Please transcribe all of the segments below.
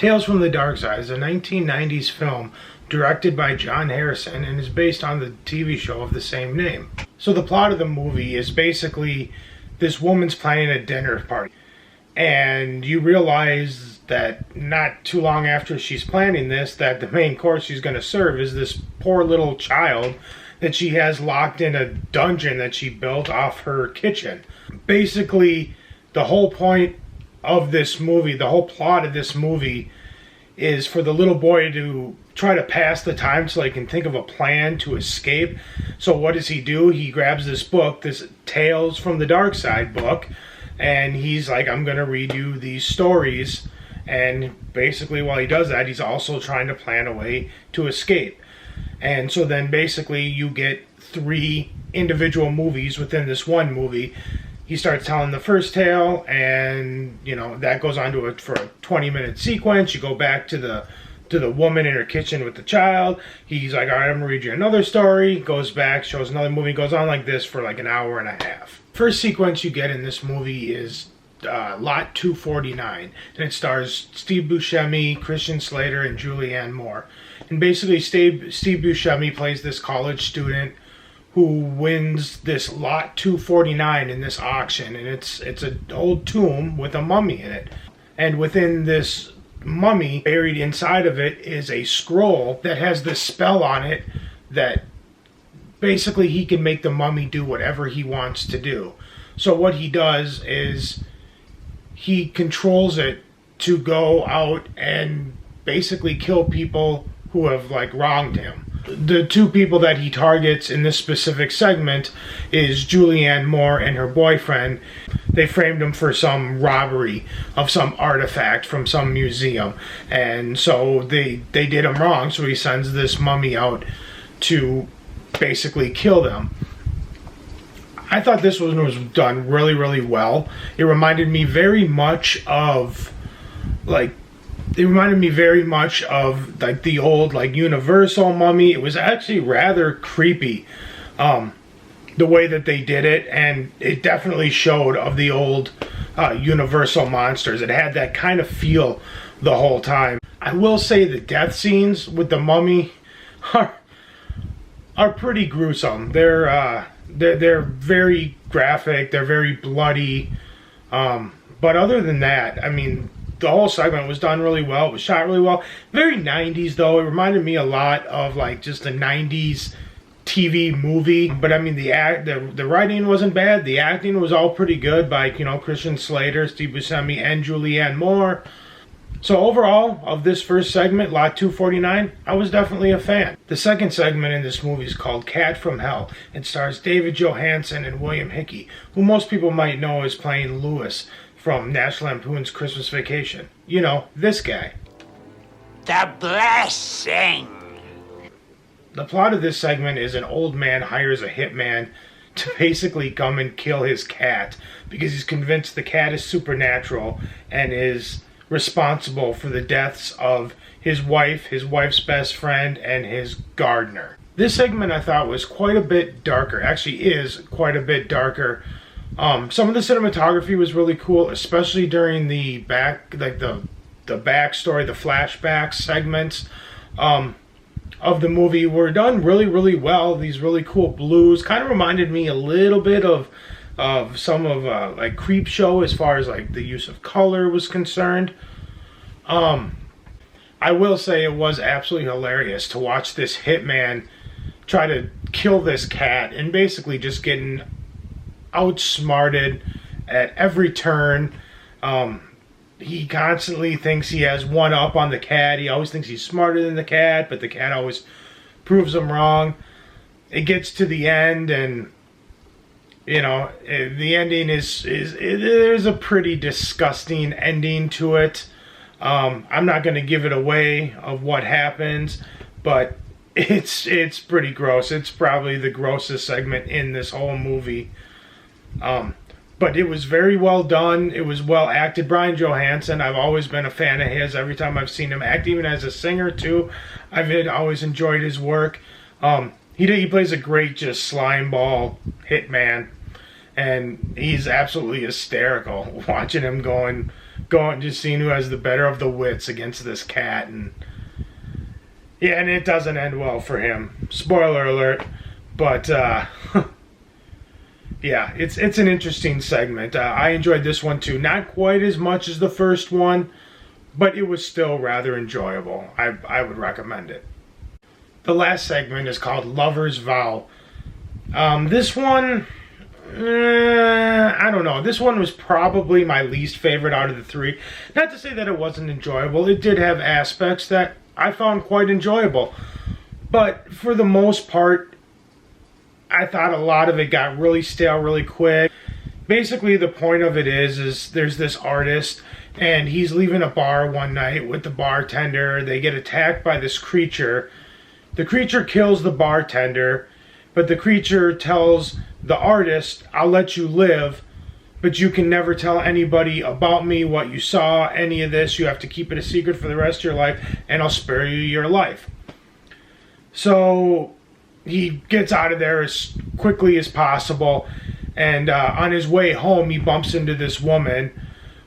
Tales from the Darkside is a 1990s film directed by John Harrison and is based on the TV show of the same name. So the plot of the movie is basically this woman's planning a dinner party. And you realize that not too long after she's planning this, that the main course she's going to serve is this poor little child that she has locked in a dungeon that she built off her kitchen. Basically, the whole point of this movie, the whole plot of this movie, is for the little boy to try to pass the time so he can think of a plan to escape. So what does he do? He grabs this book, this Tales from the Darkside book, and he's like, I'm going to read you these stories. And basically while he does that, he's also trying to plan a way to escape. And so then basically you get 3 individual movies within this one movie. He starts telling the first tale, and that goes on to for a 20-minute sequence. You go back to the woman in her kitchen with the child. He's like, all right, I'm gonna read you another story. Goes back, shows another movie. Goes on like this for like an hour and a half. First sequence you get in this movie is Lot 249, and it stars Steve Buscemi, Christian Slater, and Julianne Moore. And basically, Steve Buscemi plays this college student who wins this Lot 249 in this auction, and it's an old tomb with a mummy in it. And within this mummy, buried inside of it, is a scroll that has this spell on it that basically he can make the mummy do whatever he wants to do. So what he does is he controls it to go out and basically kill people who have wronged him. The 2 people that he targets in this specific segment is Julianne Moore and her boyfriend. They framed him for some robbery of some artifact from some museum, and so they did him wrong, so he sends this mummy out to basically kill them. I thought this one was done really, really well. It reminded me very much of the old Universal Mummy. It was actually rather creepy, the way that they did it, and it definitely showed of the old Universal monsters. It had that kind of feel the whole time. I will say the death scenes with the mummy are pretty gruesome. They're very graphic. They're very bloody. But other than that, I mean, the whole segment was done really well. It was shot really well. Very 90s, though. It reminded me a lot of just a 90s TV movie. But I mean, the writing wasn't bad. The acting was all pretty good by Christian Slater, Steve Buscemi, and Julianne Moore. So overall, of this first segment, Lot 249, I was definitely a fan. The second segment in this movie is called Cat from Hell. It stars David Johansen and William Hickey, who most people might know as playing Lewis from National Lampoon's Christmas Vacation. This guy. The Blessing! The plot of this segment is an old man hires a hitman to basically come and kill his cat because he's convinced the cat is supernatural and is responsible for the deaths of his wife, his wife's best friend, and his gardener. This segment I thought was quite a bit darker. Actually is quite a bit darker. Some of the cinematography was really cool, especially during the backstory, the flashback segments of the movie were done really, really well. These really cool blues kind of reminded me a little bit of some of Creepshow as far as the use of color was concerned. I will say it was absolutely hilarious to watch this hitman try to kill this cat and basically just getting outsmarted at every turn. He constantly thinks he has one up on the cat. He always thinks he's smarter than the cat, but the cat always proves him wrong. It gets to the end, and the ending there's a pretty disgusting ending to it. I'm not going to give it away of what happens, but it's pretty gross. It's probably the grossest segment in this whole movie. But it was very well done. It was well acted. Brian Johansson, I've always been a fan of his. Every time I've seen him act, even as a singer too, I've always enjoyed his work. He plays a great just slime ball hitman, and he's absolutely hysterical watching him going going, just seeing who has the better of the wits against this cat, and yeah, and it doesn't end well for him. Spoiler alert, but yeah, it's an interesting segment. I enjoyed this one too, not quite as much as the first one, but it was still rather enjoyable. I would recommend it. The last segment is called Lover's Vow. This one, I don't know. This one was probably my least favorite out of the three. Not to say that it wasn't enjoyable. It did have aspects that I found quite enjoyable. But for the most part, I thought a lot of it got really stale really quick. Basically, the point of it is there's this artist, and he's leaving a bar one night with the bartender. They get attacked by this creature. The creature kills the bartender, but the creature tells the artist, I'll let you live, but you can never tell anybody about me, what you saw, any of this. You have to keep it a secret for the rest of your life, and I'll spare you your life. So he gets out of there as quickly as possible, and on his way home, he bumps into this woman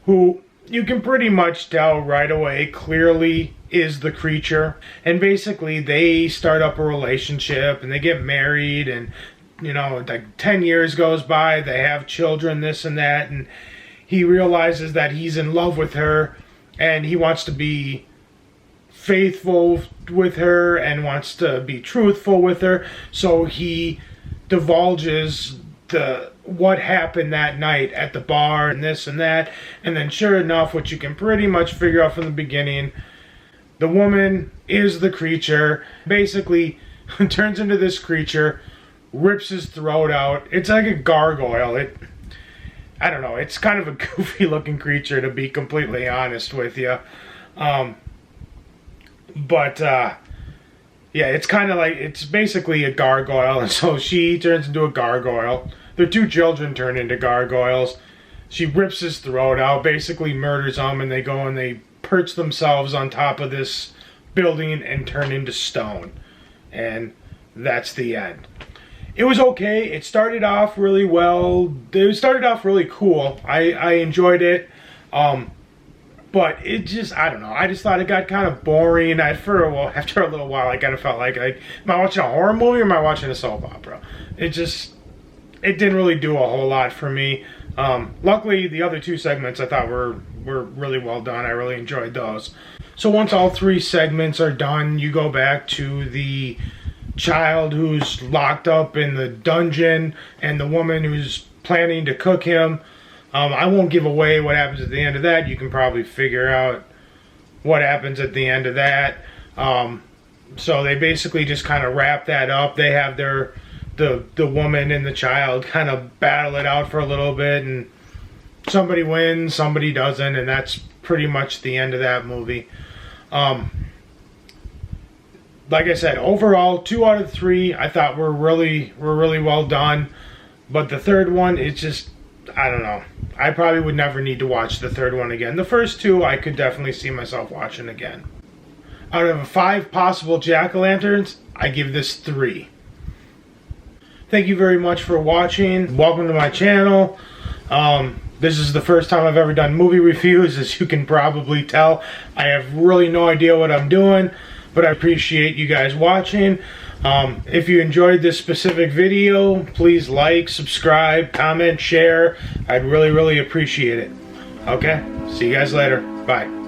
who you can pretty much tell right away clearly is the creature. And basically they start up a relationship and they get married, and you know, like 10 years goes by, they have children, this and that, and he realizes that he's in love with her and he wants to be faithful with her and wants to be truthful with her. So he divulges what happened that night at the bar and this and that, and then sure enough, what you can pretty much figure out from the beginning, the woman is the creature. Basically turns into this creature, rips his throat out. It's like a gargoyle. I don't know, it's kind of a goofy looking creature, to be completely honest with you. But yeah, it's kind of like, it's basically a gargoyle, and so she turns into a gargoyle. Their two children turn into gargoyles. She rips his throat out, basically murders them, and they go and they perch themselves on top of this building and turn into stone. And that's the end. It was okay. It started off really well. It started off really cool. I enjoyed it. But it just, I don't know. I just thought it got kind of boring. After a little while, I kind of felt like, am I watching a horror movie or am I watching a soap opera? It didn't really do a whole lot for me. Luckily, the other two segments I thought were really well done. I really enjoyed those. So once all three segments are done, you go back to the child who's locked up in the dungeon and the woman who's planning to cook him. I won't give away what happens at the end of that. You can probably figure out what happens at the end of that. So they basically just kind of wrap that up. They have the woman and the child kind of battle it out for a little bit, and somebody wins, somebody doesn't, and that's pretty much the end of that movie. Like I said, overall, 2 out of 3 I thought were really well done. But the third one, it's just, I don't know. I probably would never need to watch the third one again. The first 2, I could definitely see myself watching again. Out of 5 possible jack-o'-lanterns, I give this 3. Thank you very much for watching. Welcome to my channel. This is the first time I've ever done movie reviews, as you can probably tell. I have really no idea what I'm doing, but I appreciate you guys watching. If you enjoyed this specific video, please like, subscribe, comment, share. I'd really appreciate it. Okay, see you guys later. Bye.